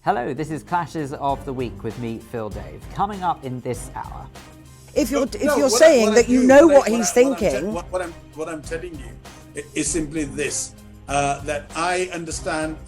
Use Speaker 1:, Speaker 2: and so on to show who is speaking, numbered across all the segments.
Speaker 1: Hello, this is Clashes of the Week with me, Phil Dave. Coming up in this hour.
Speaker 2: If you're saying that you know what he's thinking,
Speaker 3: what I'm telling you is simply this: that I understand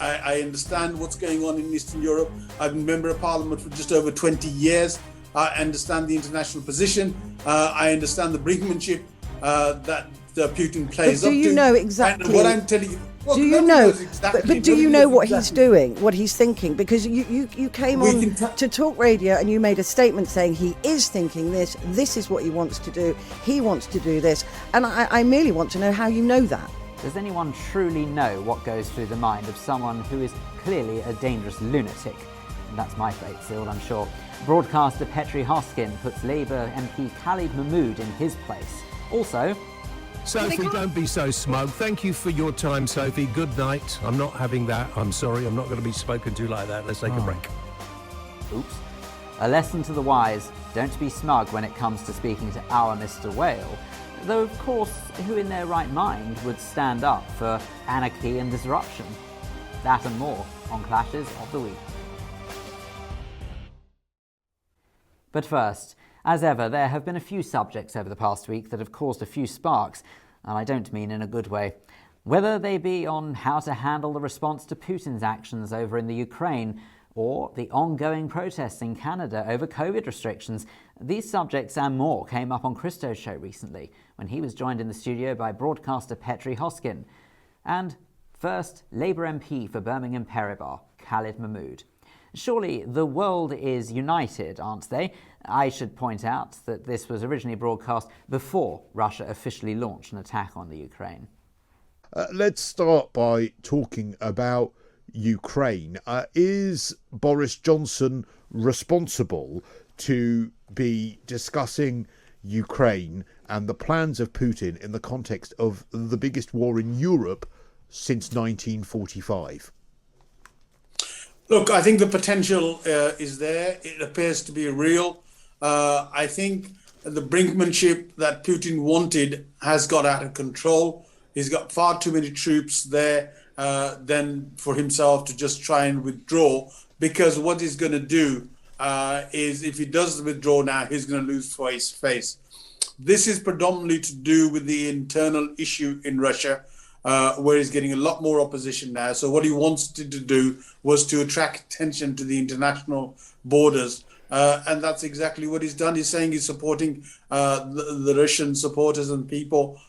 Speaker 3: what's going on in Eastern Europe. I've been member of Parliament for just over 20 years. I understand the international position. I understand the brinkmanship that Putin plays up to.
Speaker 2: Do you know exactly?
Speaker 3: And what I'm telling you. Well,
Speaker 2: do you know? But do you know what he's doing? What he's thinking? Because you came on to Talk Radio and you made a statement saying he is thinking this. This is what he wants to do. He wants to do this. And I merely want to know how you know that.
Speaker 1: Does anyone truly know what goes through the mind of someone who is clearly a dangerous lunatic? And that's my fate sealed, I'm sure. Broadcaster Petrie Hosken puts Labour MP Khalid Mahmood in his place. Also,
Speaker 4: Sophie, don't be so smug. Thank you for your time, Sophie. Good night. I'm not having that. I'm sorry. I'm not going to be spoken to like that. Let's take a break.
Speaker 1: Oops. A lesson to the wise. Don't be smug when it comes to speaking to our Mr. Whale. Though, of course, who in their right mind would stand up for anarchy and disruption? That and more on Clashes of the Week. But first, as ever, there have been a few subjects over the past week that have caused a few sparks, and I don't mean in a good way. Whether they be on how to handle the response to Putin's actions over in the Ukraine, or the ongoing protests in Canada over COVID restrictions, these subjects and more came up on Cristo's show recently, when he was joined in the studio by broadcaster Petrie Hosken. And first, Labour MP for Birmingham Peribar, Khalid Mahmood. Surely the world is united, aren't they? I should point out that this was originally broadcast before Russia officially launched an attack on the Ukraine.
Speaker 5: Let's start by talking about Ukraine. Is Boris Johnson responsible to be discussing Ukraine and the plans of Putin in the context of the biggest war in Europe since 1945?
Speaker 3: Look, I think the potential is there. It appears to be real. I think the brinkmanship that Putin wanted has got out of control. He's got far too many troops there than for himself to just try and withdraw, because what he's going to do is, if he does withdraw now, he's going to lose face. This is predominantly to do with the internal issue in Russia, where he's getting a lot more opposition now. So what he wanted to do was to attract attention to the international borders. And that's exactly what he's done. He's saying he's supporting the Russian supporters and people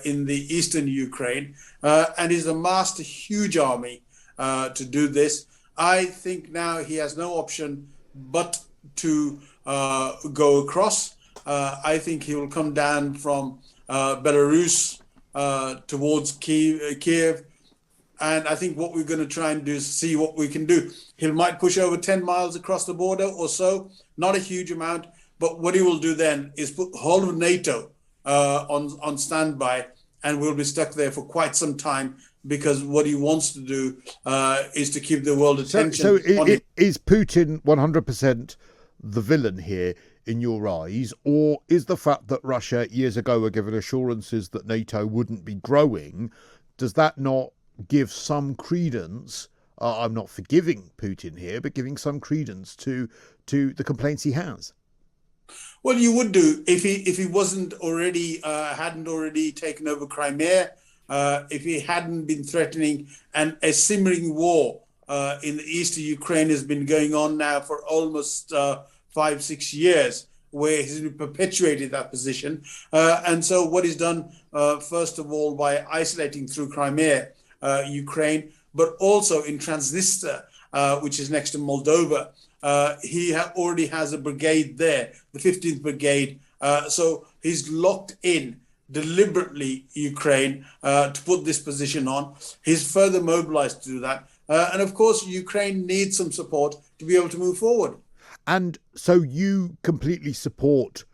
Speaker 3: in the eastern Ukraine. And he's amassed a huge army to do this. I think now he has no option but to go across. I think he will come down from Belarus towards Kiev. And I think what we're going to try and do is see what we can do. He might push over 10 miles across the border or so, not a huge amount. But what he will do then is put the whole of NATO on standby, and we'll be stuck there for quite some time, because what he wants to do is to keep the world attention.
Speaker 5: So is Putin 100% the villain here in your eyes, or is the fact that Russia years ago were given assurances that NATO wouldn't be growing, does that not give some credence? I'm not forgiving Putin here, but giving some credence to the complaints he has.
Speaker 3: Well, you would do if he wasn't already hadn't already taken over Crimea, if he hadn't been threatening, and a simmering war in the east of Ukraine has been going on now for almost 5-6 years, where he's perpetuated that position. And so what he's done, first of all, by isolating through Crimea, Ukraine, but also in Transnistria, which is next to Moldova. He already has a brigade there, the 15th Brigade. So he's locked in deliberately Ukraine to put this position on. He's further mobilized to do that. And of course, Ukraine needs some support to be able to move forward.
Speaker 5: And so you completely support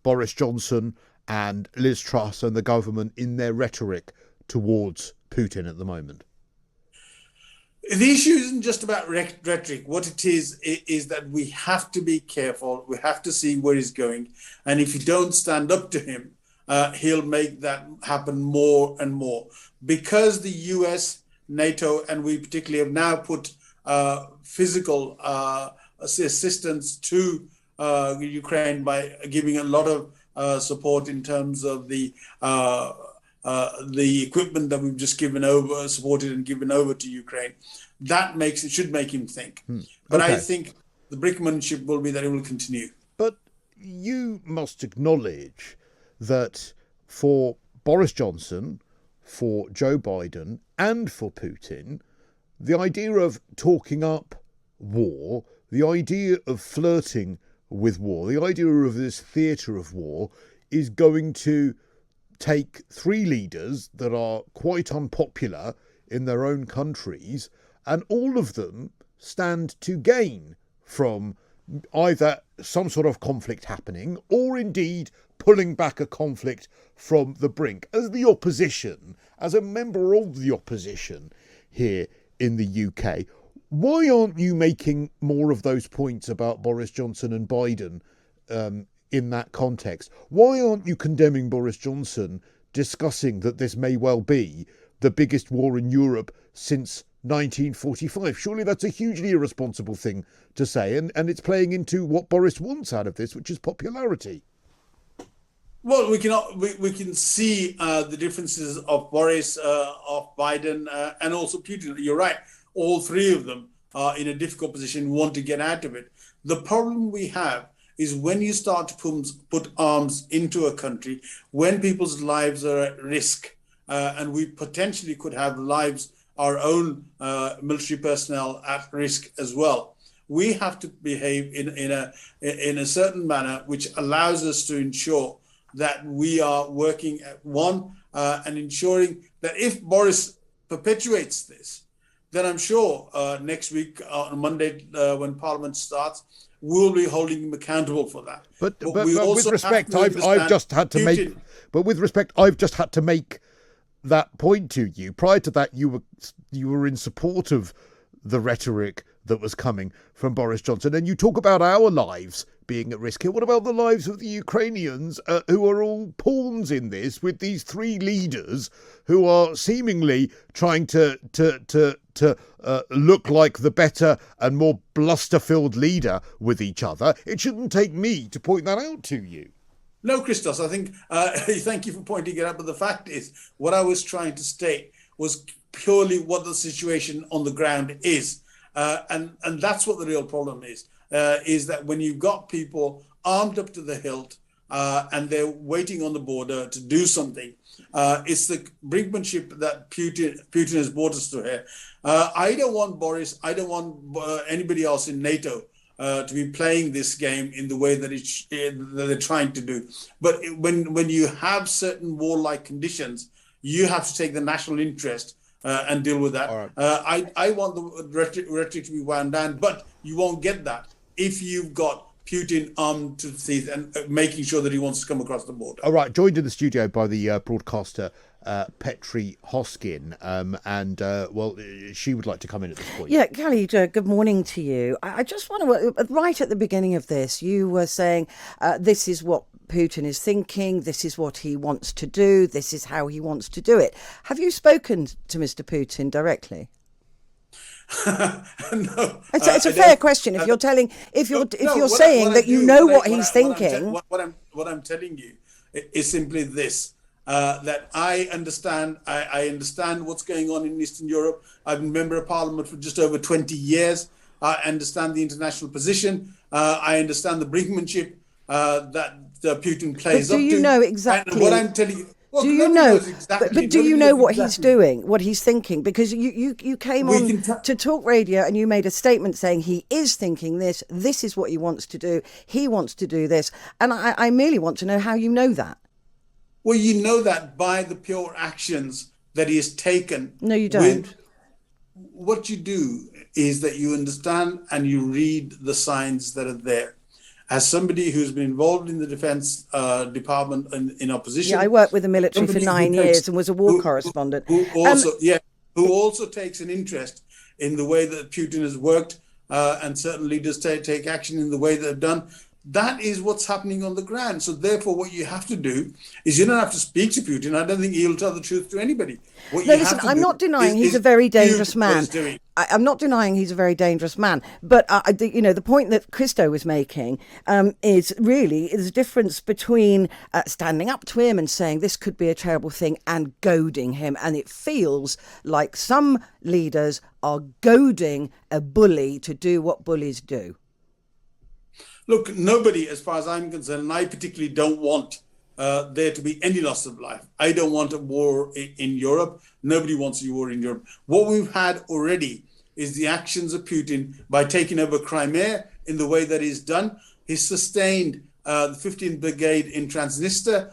Speaker 5: Boris Johnson and Liz Truss and the government in their rhetoric towards Putin at the moment?
Speaker 3: The issue isn't just about rhetoric. What it is that we have to be careful. We have to see where he's going. And if you don't stand up to him, he'll make that happen more and more. Because the US, NATO, and we particularly have now put physical assistance to Ukraine by giving a lot of support in terms of the equipment that we've just supported and given over to Ukraine. That should make him think. But
Speaker 5: Okay.
Speaker 3: I think the brinkmanship will be that it will continue.
Speaker 5: But you must acknowledge that for Boris Johnson, for Joe Biden, and for Putin, the idea of talking up war, the idea of flirting with war, the idea of this theatre of war is going to take three leaders that are quite unpopular in their own countries, and all of them stand to gain from either some sort of conflict happening or indeed pulling back a conflict from the brink. As the opposition, as a member of the opposition here in the UK, why aren't you making more of those points about Boris Johnson and Biden in that context? Why aren't you condemning Boris Johnson, discussing that this may well be the biggest war in Europe since 1945? Surely that's a hugely irresponsible thing to say, and it's playing into what Boris wants out of this, which is popularity.
Speaker 3: Well, we can see the differences of Boris, of Biden, and also Putin. You're right. All three of them are in a difficult position, want to get out of it. The problem we have is when you start to put arms into a country, when people's lives are at risk, and we potentially could have our own military personnel at risk as well. We have to behave in a certain manner which allows us to ensure that we are working at one and ensuring that if Boris perpetuates this, then I'm sure next week on Monday when Parliament starts, we'll be holding him accountable for that.
Speaker 5: But with respect, I've just had to make. But with respect, I've just had to make that point to you. Prior to that, you were in support of the rhetoric that was coming from Boris Johnson, and you talk about our lives being at risk here. What about the lives of the Ukrainians who are all pawns in this, with these three leaders who are seemingly trying to look like the better and more bluster-filled leader with each other? It shouldn't take me to point that out to you.
Speaker 3: No, Christos, I think, thank you for pointing it out, but the fact is, what I was trying to state was purely what the situation on the ground is. And that's what the real problem is that when you've got people armed up to the hilt and they're waiting on the border to do something, it's the brinkmanship that Putin has brought us to here. I don't want Boris, I don't want anybody else in NATO to be playing this game in the way that that they're trying to do. But when you have certain warlike conditions, you have to take the national interest and deal with that. Right. I want the rhetoric to be wound down, but you won't get that if you've got Putin armed to the teeth and making sure that he wants to come across the border.
Speaker 5: All right, joined in the studio by the broadcaster Petrie Hosken, and well, she would like to come in at this point.
Speaker 2: Yeah, Khalid, good morning to you. I just want to, right at the beginning of this, you were saying this is what Putin is thinking, this is what he wants to do, this is how he wants to do it. Have you spoken to Mr. Putin directly?
Speaker 3: No,
Speaker 2: it's a fair question. If you're telling, if you're saying that you know what he's thinking,
Speaker 3: what I'm telling you is simply this: that I understand. I understand what's going on in Eastern Europe. I've been member of Parliament for just over 20 years. I understand the international position. I understand the brinkmanship that Putin plays up to.
Speaker 2: Do you know exactly?
Speaker 3: And what I'm telling you. Well,
Speaker 2: do you know?
Speaker 3: Exactly,
Speaker 2: but do you know what he's doing, what he's thinking? Because you came on to talk radio and you made a statement saying he is thinking this. This is what he wants to do. He wants to do this, and I merely want to know how you know that.
Speaker 3: Well, you know that by the pure actions that he has taken.
Speaker 2: No, you don't.
Speaker 3: What you do is that you understand and you read the signs that are there. As somebody who's been involved in the defense department in opposition.
Speaker 2: Yeah, I worked with the military for 9 years and was a war correspondent.
Speaker 3: Who also takes an interest in the way that Putin has worked, and certain leaders take action in the way they've done. That is what's happening on the ground. So therefore, what you have to do is you don't have to speak to Putin. I don't think he'll tell the truth to anybody. What
Speaker 2: No,
Speaker 3: you
Speaker 2: listen,
Speaker 3: have to
Speaker 2: I'm
Speaker 3: do
Speaker 2: not denying he's
Speaker 3: is
Speaker 2: a very dangerous
Speaker 3: what
Speaker 2: man.
Speaker 3: he's doing.
Speaker 2: I'm not denying he's a very dangerous man. But, the point that Cristo was making is really there's a difference between standing up to him and saying this could be a terrible thing and goading him. And it feels like some leaders are goading a bully to do what bullies do.
Speaker 3: Look, nobody, as far as I'm concerned, and I particularly don't want there to be any loss of life. I don't want a war in Europe. Nobody wants a war in Europe. What we've had already is the actions of Putin by taking over Crimea in the way that he's done. He's sustained the 15th Brigade in Transnistria.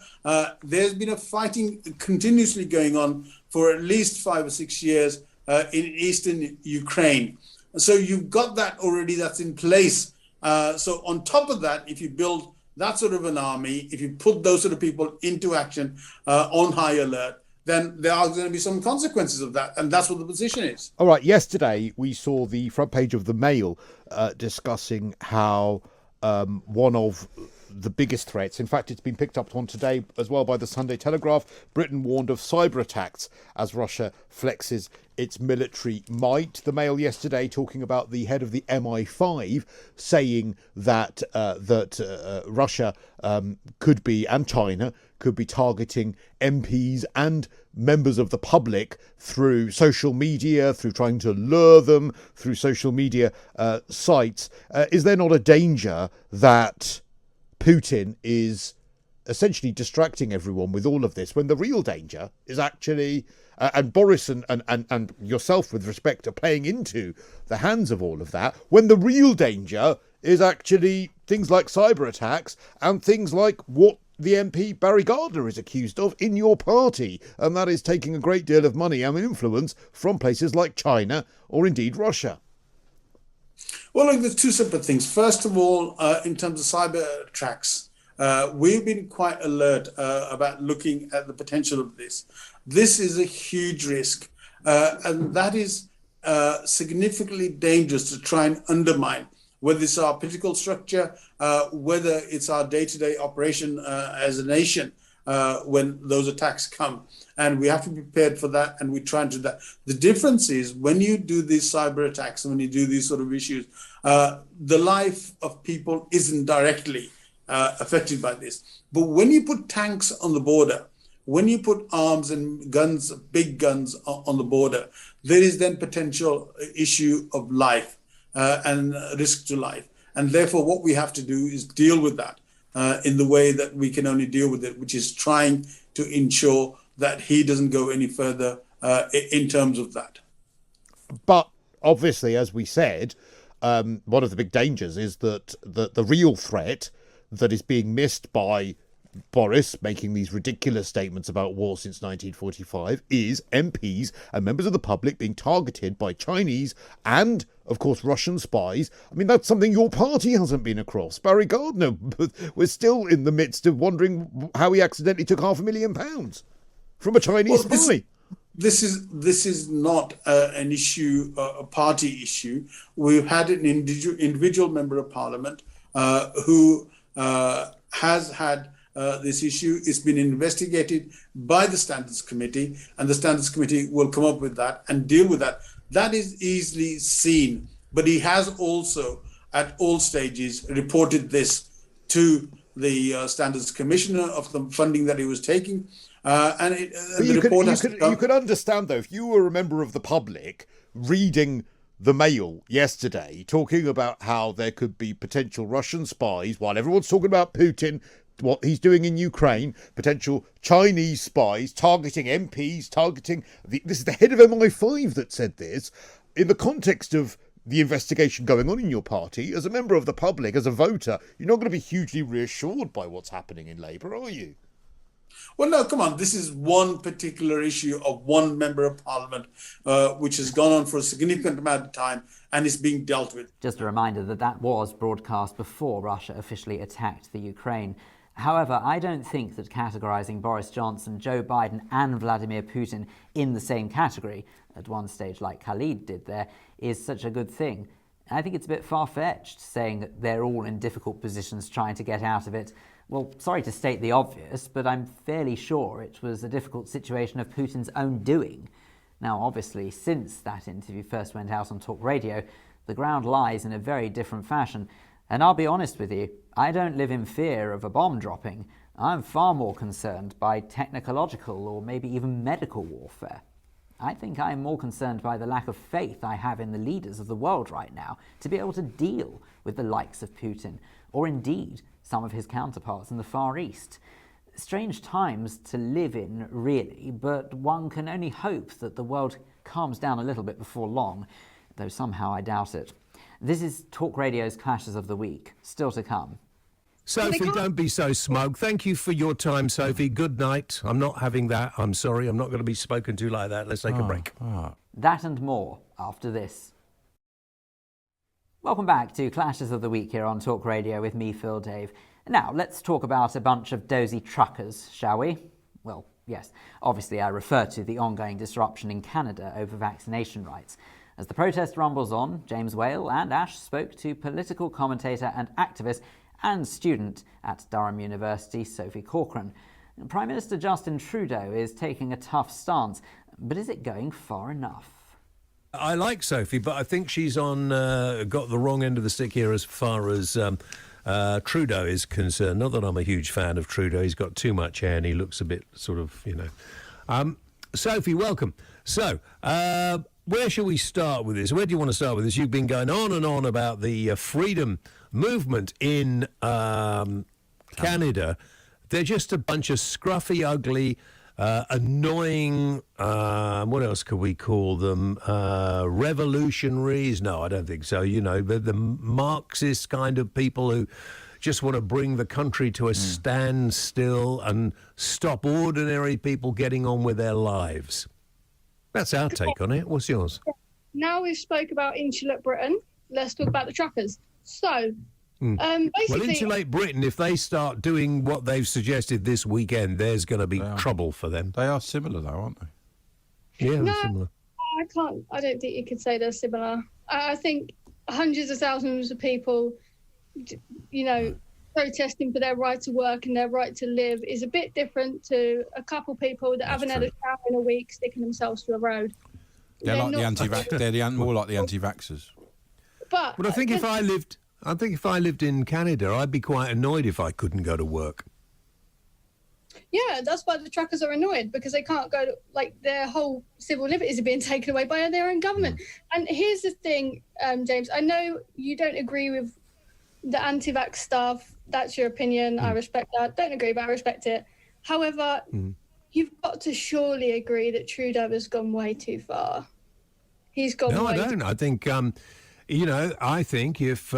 Speaker 3: There's been a fighting continuously going on for at least 5 or 6 years in eastern Ukraine. So you've got that already, that's in place. So on top of that, if you build that sort of an army, if you put those sort of people into action on high alert, then there are going to be some consequences of that. And that's what the position is.
Speaker 5: All right. Yesterday, we saw the front page of the Mail discussing how one of the biggest threats, in fact, it's been picked up on today as well by the Sunday Telegraph, Britain warned of cyber attacks as Russia flexes its military might. The Mail yesterday talking about the head of the MI5 saying that Russia could be, and China could be, targeting MPs and members of the public through social media, through trying to lure them through social media sites. Is there not a danger that Putin is essentially distracting everyone with all of this when the real danger is actually, and Boris and yourself with respect to playing into the hands of all of that, when the real danger is actually things like cyber attacks and things like what the MP Barry Gardner is accused of in your party, and that is taking a great deal of money and influence from places like China or indeed Russia?
Speaker 3: Well, look, there's two separate things. First of all, in terms of cyber attacks, we've been quite alert about looking at the potential of this. This is a huge risk, and that is significantly dangerous to try and undermine, whether it's our political structure, whether it's our day-to-day operation as a nation when those attacks come. And we have to be prepared for that, and we try and do that. The difference is when you do these cyber attacks and when you do these sort of issues, the life of people isn't directly affected by this. But when you put tanks on the border, when you put arms and guns, big guns on the border, there is then potential issue of life and risk to life. And therefore, what we have to do is deal with that in the way that we can only deal with it, which is trying to ensure that he doesn't go any further in terms of that.
Speaker 5: But obviously, as we said, one of the big dangers is that the real threat that is being missed by Boris making these ridiculous statements about war since 1945 is MPs and members of the public being targeted by Chinese and, of course, Russian spies. I mean, that's something your party hasn't been across. Barry Gardner, we're still in the midst of wondering how he accidentally took £500,000 from a Chinese spy.
Speaker 3: This is not an issue, a party issue. We've had an individual member of parliament who has had this issue. It's been investigated by the Standards Committee, and the Standards Committee will come up with that and deal with that. That is easily seen, but he has also at all stages reported this to the Standards Commissioner of the funding that he was taking. You
Speaker 5: could understand, though, if you were a member of the public reading the Mail yesterday talking about how there could be potential Russian spies while everyone's talking about Putin, what he's doing in Ukraine, potential Chinese spies targeting MPs, this is the head of MI5 that said this, in the context of the investigation going on in your party. As a member of the public, as a voter, you're not going to be hugely reassured by what's happening in Labour, are you?
Speaker 3: Well, no, come on. This is one particular issue of one member of parliament, which has gone on for a significant amount of time and is being dealt with.
Speaker 1: Just a reminder that was broadcast before Russia officially attacked the Ukraine. However, I don't think that categorising Boris Johnson, Joe Biden and Vladimir Putin in the same category, at one stage like Khalid did there, is such a good thing. I think it's a bit far-fetched saying that they're all in difficult positions trying to get out of it. Well, sorry to state the obvious, but I'm fairly sure it was a difficult situation of Putin's own doing. Now, obviously, since that interview first went out on talk radio, the ground lies in a very different fashion. And I'll be honest with you, I don't live in fear of a bomb dropping. I'm far more concerned by technological or maybe even medical warfare. I think I am more concerned by the lack of faith I have in the leaders of the world right now to be able to deal with the likes of Putin, or indeed some of his counterparts in the Far East. Strange times to live in, really, but one can only hope that the world calms down a little bit before long, though somehow I doubt it. This is Talk Radio's Clashes of the Week, still to come.
Speaker 4: Sophie, don't be so smug. Thank you for your time, Sophie. Good night. I'm not having that. I'm sorry. I'm not going to be spoken to like that. Let's take a break.
Speaker 1: That and more after this. Welcome back to Clashes of the Week here on Talk Radio with me, Phil Dave. Now, let's talk about a bunch of dozy truckers, shall we? Well, yes. Obviously, I refer to the ongoing disruption in Canada over vaccination rights. As the protest rumbles on, James Whale and Ash spoke to political commentator and activist and student at Durham University, Sophie Corcoran. Prime Minister Justin Trudeau is taking a tough stance, but is it going far enough?
Speaker 4: I like Sophie, but I think she's got the wrong end of the stick here as far as Trudeau is concerned. Not that I'm a huge fan of Trudeau. He's got too much hair and he looks a bit sort of, Sophie, welcome. So, where shall we start with this? Where do you want to start with this? You've been going on and on about the freedom movement in Canada. They're just a bunch of scruffy, ugly, annoying, what else could we call them? Revolutionaries? No, I don't think so. You know, the Marxist kind of people who just want to bring the country to a standstill and stop ordinary people getting on with their lives. That's our take on it. What's yours?
Speaker 6: Now we've spoke about insulate Britain, let's talk about the truckers. So, basically...
Speaker 4: Well, insulate Britain, if they start doing what they've suggested this weekend, there's going to be trouble for them.
Speaker 7: They are similar, though, aren't they?
Speaker 4: Yeah,
Speaker 6: no,
Speaker 4: similar.
Speaker 6: I don't think you could say they're similar. I think hundreds of thousands of people, protesting for their right to work and their right to live is a bit different to a couple people that haven't had a shower in a week sticking themselves to a road.
Speaker 7: They're like the anti-vax. They're more like the anti-vaxxers.
Speaker 6: But
Speaker 4: I think if I lived in Canada, I'd be quite annoyed if I couldn't go to work.
Speaker 6: Yeah, that's why the truckers are annoyed, because they can't go to, their whole civil liberties are being taken away by their own government. And here's the thing, James, I know you don't agree with the anti-vax stuff. That's your opinion. I respect that. Don't agree, but I respect it. However, you've got to surely agree that Trudeau has gone way too far. He's gone
Speaker 4: No,
Speaker 6: way
Speaker 4: I don't. I think, I think if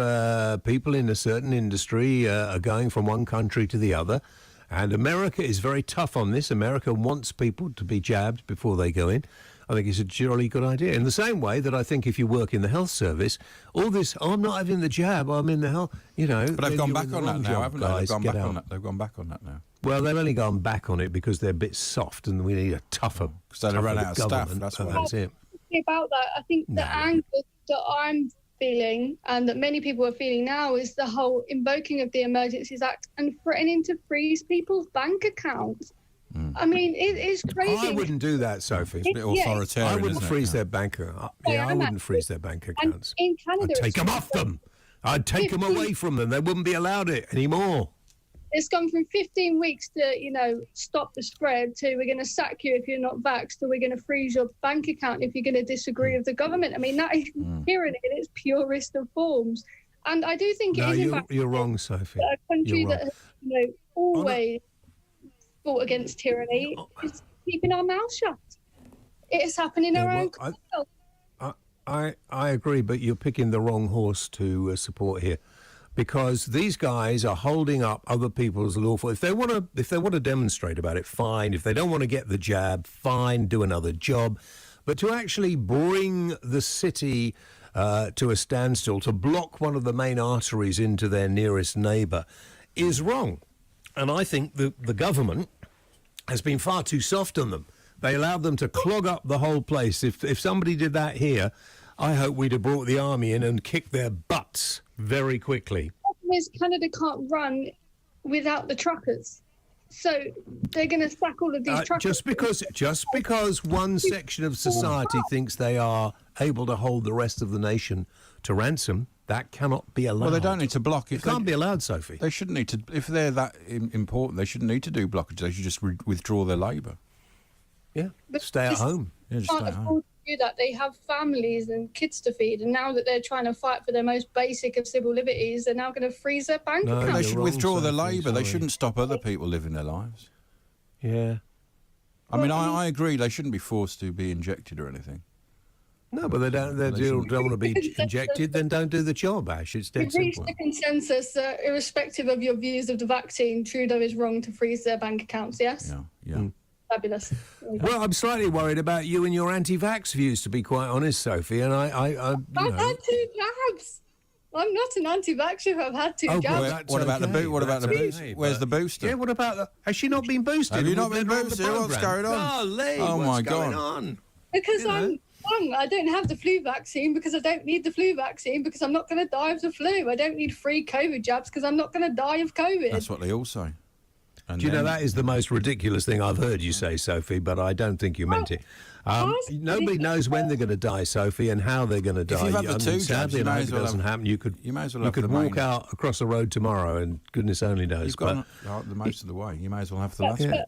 Speaker 4: people in a certain industry are going from one country to the other, and America is very tough on this. America wants people to be jabbed before they go in. I think it's a jolly good idea. In the same way that I think if you work in the health service, all this, I'm not having the jab, I'm in the health,
Speaker 7: But they've gone back on that now, haven't they?
Speaker 4: Guys,
Speaker 7: They've gone back on that now.
Speaker 4: Well, they've only gone back on it because they're a bit soft and we need a tougher
Speaker 7: So they ran out of staff,
Speaker 4: that's
Speaker 7: why.
Speaker 4: That's it.
Speaker 6: About that, I think the anger that I'm feeling and that many people are feeling now is the whole invoking of the Emergencies Act and threatening to freeze people's bank accounts. I mean, it is crazy.
Speaker 4: I wouldn't do that, Sophie.
Speaker 7: It's a bit authoritarian,
Speaker 4: I wouldn't
Speaker 7: isn't
Speaker 4: freeze
Speaker 7: it?
Speaker 4: their bank account. I wouldn't freeze their bank accounts.
Speaker 6: In Canada,
Speaker 4: I'd take them off them. I'd take them away from them. They wouldn't be allowed it anymore.
Speaker 6: It's gone from 15 weeks to, stop the spread to we're going to sack you if you're not vaxxed, to we're going to freeze your bank account if you're going to disagree with the government. I mean, that is tyranny in its purest of forms. And I do think
Speaker 4: you're wrong, Sophie.
Speaker 6: A country that has, always fought against tyranny is keeping our mouth shut. It is happening in our own country.
Speaker 4: I agree, but you're picking the wrong horse to support here, because these guys are holding up other people's lawful. If they want to demonstrate about it, fine. If they don't want to get the jab, fine. Do another job. But to actually bring the city to a standstill, to block one of the main arteries into their nearest neighbour, is wrong. And I think the government has been far too soft on them. They allowed them to clog up the whole place. If somebody did that here, I hope we'd have brought the army in and kicked their butts very quickly.
Speaker 6: The problem is Canada can't run without the truckers. So they're going to sack all of these truckers.
Speaker 4: Just because one section of society thinks they are able to hold the rest of the nation to ransom, that cannot be allowed.
Speaker 7: Well, they don't need to block.
Speaker 4: It can't be allowed, Sophie.
Speaker 7: They shouldn't need to. If they're that important, they shouldn't need to do blockage. They should just withdraw their labour.
Speaker 4: Yeah, stay at home.
Speaker 7: Yeah, just
Speaker 6: Can't
Speaker 7: stay at home.
Speaker 6: afford to do that. They have families and kids to feed, and now that they're trying to fight for their most basic of civil liberties, they're now going to freeze their bank
Speaker 4: No,
Speaker 6: account.
Speaker 7: They
Speaker 4: you're
Speaker 7: should
Speaker 4: wrong,
Speaker 7: withdraw their
Speaker 4: Sophie,
Speaker 7: labour. They
Speaker 4: sorry.
Speaker 7: shouldn't stop other people living their lives.
Speaker 4: Yeah.
Speaker 7: I mean, I agree. They shouldn't be forced to be injected or anything.
Speaker 4: No, but they don't want to be injected, then don't do the job, Ash. It's dead
Speaker 6: We've reached
Speaker 4: simple.
Speaker 6: a consensus that, irrespective of your views of the vaccine, Trudeau is wrong to freeze their bank accounts, yes?
Speaker 7: Yeah.
Speaker 6: Fabulous.
Speaker 4: Well, I'm slightly worried about you and your anti-vax views, to be quite honest, Sophie. And
Speaker 6: I've had 2 jabs. I'm not an anti-vaxxer. I've had 2
Speaker 4: Oh,
Speaker 6: jabs.
Speaker 4: well, that's
Speaker 7: What about the
Speaker 4: okay.
Speaker 7: boot? What about the
Speaker 4: That's
Speaker 7: boost?
Speaker 4: okay,
Speaker 7: Where's
Speaker 4: but-
Speaker 7: the booster?
Speaker 4: Yeah, what about the... Has she not been boosted?
Speaker 7: Have you not
Speaker 4: We've
Speaker 7: been
Speaker 4: been on the
Speaker 7: boosted? What's
Speaker 4: programme.
Speaker 7: going on?
Speaker 4: Golly,
Speaker 7: Oh,
Speaker 4: what's
Speaker 7: my
Speaker 4: going
Speaker 7: God.
Speaker 4: on?
Speaker 6: Because
Speaker 4: You know.
Speaker 6: I'm young. I don't have the flu vaccine because I don't need the flu vaccine because I'm not going to die of the flu. I don't need free COVID jabs because I'm not going to die of COVID.
Speaker 7: That's what they all say. And
Speaker 4: Do you know,
Speaker 7: then-
Speaker 4: that is the most ridiculous thing I've heard you say, Sophie, but I don't think you meant it. Nobody knows when they're going to die, Sophie, and how they're going to die.
Speaker 7: you've had the
Speaker 4: I mean,
Speaker 7: 2 jabs,
Speaker 4: sadly,
Speaker 7: you
Speaker 4: and I
Speaker 7: may
Speaker 4: hope
Speaker 7: as
Speaker 4: it
Speaker 7: well
Speaker 4: doesn't
Speaker 7: have-
Speaker 4: happen. You could
Speaker 7: you may as well have the
Speaker 4: walk
Speaker 7: main-
Speaker 4: out across the road tomorrow, and goodness only knows.
Speaker 7: You've got the most of the way. You may as well have the last
Speaker 4: Yeah.
Speaker 7: bit.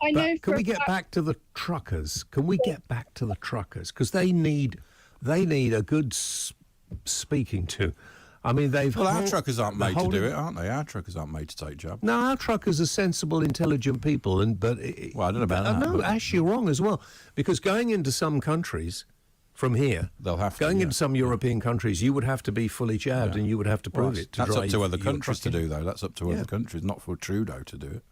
Speaker 6: I know
Speaker 4: But can
Speaker 6: for
Speaker 4: we
Speaker 6: a
Speaker 4: get
Speaker 6: fact-
Speaker 4: back to the truckers? Can we get back to the truckers? Because they need a good speaking to. I mean, they've...
Speaker 7: Well, our
Speaker 4: hol-
Speaker 7: truckers aren't
Speaker 4: they're
Speaker 7: made to do
Speaker 4: holding-
Speaker 7: it, aren't they? Our truckers aren't made to take jobs.
Speaker 4: No, our truckers are sensible, intelligent people, but
Speaker 7: Well, I don't know about that,
Speaker 4: No,
Speaker 7: but-
Speaker 4: Ash, you're wrong as well, because going into some countries from here,
Speaker 7: They'll have to,
Speaker 4: going
Speaker 7: yeah.
Speaker 4: into some European countries, you would have to be fully jabbed, and you would have to prove
Speaker 7: Well,
Speaker 4: it. To
Speaker 7: that's up
Speaker 4: drive
Speaker 7: to other
Speaker 4: your
Speaker 7: countries to
Speaker 4: truck in.
Speaker 7: do, though. That's up to
Speaker 4: Yeah.
Speaker 7: other countries, not for Trudeau to do it.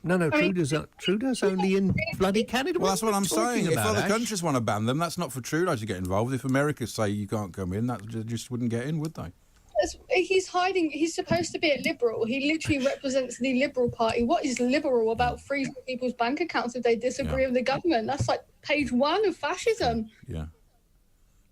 Speaker 4: No, Trudeau's only in bloody Canada.
Speaker 7: Well,
Speaker 4: What
Speaker 7: that's
Speaker 4: are
Speaker 7: what
Speaker 4: you
Speaker 7: I'm
Speaker 4: talking
Speaker 7: saying. If
Speaker 4: about,
Speaker 7: other
Speaker 4: Ash?
Speaker 7: countries want to ban them, that's not for Trudeau to get involved. If America say you can't come in, that they just wouldn't get in, would they?
Speaker 6: He's hiding. He's supposed to be a liberal. He literally represents the Liberal Party. What is liberal about freezing people's bank accounts if they disagree
Speaker 7: Yeah.
Speaker 6: with the government? That's like page 1 of fascism.
Speaker 7: Yeah.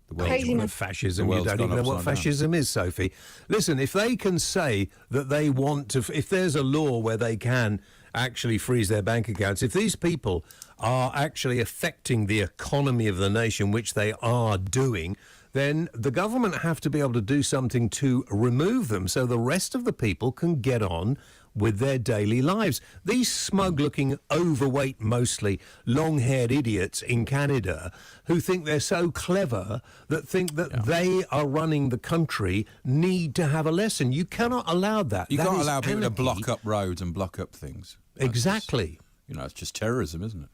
Speaker 7: The
Speaker 4: Page
Speaker 6: Crazy.
Speaker 4: one of fascism.
Speaker 7: The
Speaker 4: You
Speaker 7: world's
Speaker 4: don't
Speaker 7: gone
Speaker 4: even know what
Speaker 7: upside down.
Speaker 4: fascism is, Sophie. Listen, if they can say that they want to, if there's a law where they can actually freeze their bank accounts, if these people are actually affecting the economy of the nation, which they are doing, then the government have to be able to do something to remove them so the rest of the people can get on with their daily lives. These smug-looking, overweight, mostly long-haired idiots in Canada who think they're so clever that think that they are running the country need to have a lesson. You cannot allow that.
Speaker 7: You
Speaker 4: That
Speaker 7: can't
Speaker 4: is
Speaker 7: allow people to
Speaker 4: anarchy.
Speaker 7: block up roads and block up things. That's
Speaker 4: Exactly.
Speaker 7: just- you know, it's just terrorism, isn't it?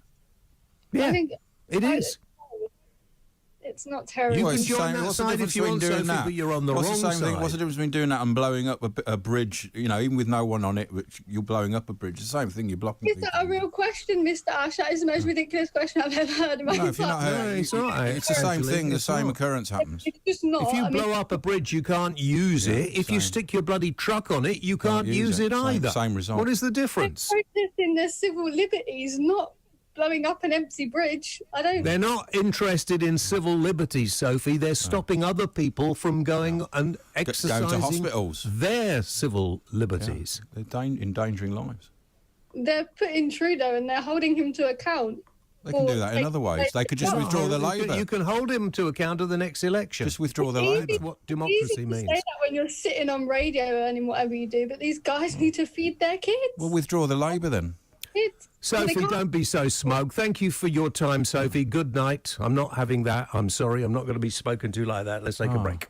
Speaker 4: Yeah,
Speaker 6: I think
Speaker 4: it is.
Speaker 6: it's not terrorism.
Speaker 4: You
Speaker 7: Well,
Speaker 4: can
Speaker 7: it's the
Speaker 4: join
Speaker 7: same-
Speaker 4: that
Speaker 7: what's the
Speaker 4: side
Speaker 7: difference
Speaker 4: if you
Speaker 7: between
Speaker 4: want,
Speaker 7: doing
Speaker 4: Sophie,
Speaker 7: that?
Speaker 4: but you're on the
Speaker 7: What's
Speaker 4: wrong
Speaker 7: the same thing?
Speaker 4: side.
Speaker 7: What's the difference between doing that and blowing up a bridge? You know, even with no one on it, which you're blowing up a bridge. It's the same thing. You're blocking.
Speaker 6: Is that a real question, Mr. Ash? That is the most ridiculous question I've ever heard in my
Speaker 7: No, if you're not
Speaker 6: life.
Speaker 7: hurt,
Speaker 4: it's all right.
Speaker 7: It's the same
Speaker 4: Actually,
Speaker 7: thing. The
Speaker 4: it's
Speaker 7: same
Speaker 4: not.
Speaker 7: occurrence happens.
Speaker 6: It's just not.
Speaker 4: If you
Speaker 6: I mean,
Speaker 4: blow up a bridge, you can't use it. If you
Speaker 7: same.
Speaker 4: stick your bloody truck on it, you can't use it
Speaker 7: Same-
Speaker 4: either.
Speaker 7: same result.
Speaker 4: What is the
Speaker 6: they're
Speaker 4: difference?
Speaker 6: protesting their civil liberties, not blowing up an empty bridge. I don't.
Speaker 4: They're not interested in civil liberties, Sophie. They're stopping other people from going and exercising
Speaker 7: hospitals.
Speaker 4: their civil liberties.
Speaker 7: They're endangering lives.
Speaker 6: They're putting Trudeau and they're holding him to account.
Speaker 7: They can do that in other ways. They could just
Speaker 6: Well,
Speaker 7: withdraw their
Speaker 4: You can-
Speaker 7: labour.
Speaker 4: You can hold him to account of the next election.
Speaker 7: Just withdraw their
Speaker 6: It's
Speaker 7: labour.
Speaker 6: easy-
Speaker 4: That's what
Speaker 6: It's
Speaker 4: democracy
Speaker 6: easy to
Speaker 4: means.
Speaker 6: say that when you're sitting on radio earning whatever you do, but these guys need to feed their kids.
Speaker 7: Well, withdraw the labour then.
Speaker 6: Kids. They
Speaker 4: Sophie,
Speaker 6: can't-
Speaker 4: don't be so smug. Thank you for your time, Sophie. Good night. I'm not having that. I'm sorry. I'm not going to be spoken to like that. Let's take a break.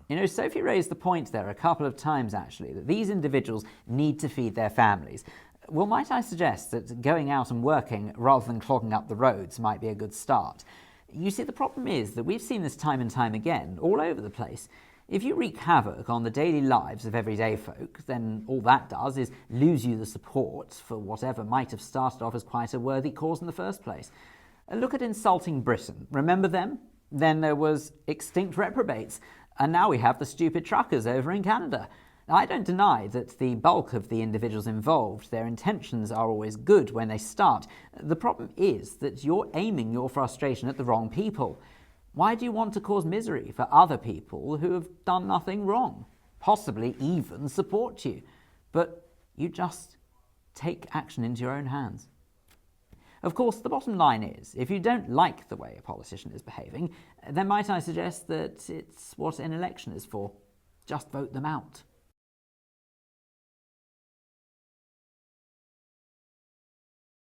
Speaker 1: You know, Sophie raised the point there a couple of times, actually, that these individuals need to feed their families. Well, might I suggest that going out and working rather than clogging up the roads might be a good start? You see, the problem is that we've seen this time and time again, all over the place. If you wreak havoc on the daily lives of everyday folk, then all that does is lose you the support for whatever might have started off as quite a worthy cause in the first place. Look at insulting Britain. Remember them? Then there was extinct reprobates, and now we have the stupid truckers over in Canada. Now, I don't deny that the bulk of the individuals involved, their intentions are always good when they start. The problem is that you're aiming your frustration at the wrong people. Why do you want to cause misery for other people who have done nothing wrong, possibly even support you? But you just take action into your own hands. Of course, the bottom line is, if you don't like the way a politician is behaving, then might I suggest that it's what an election is for. Just vote them out.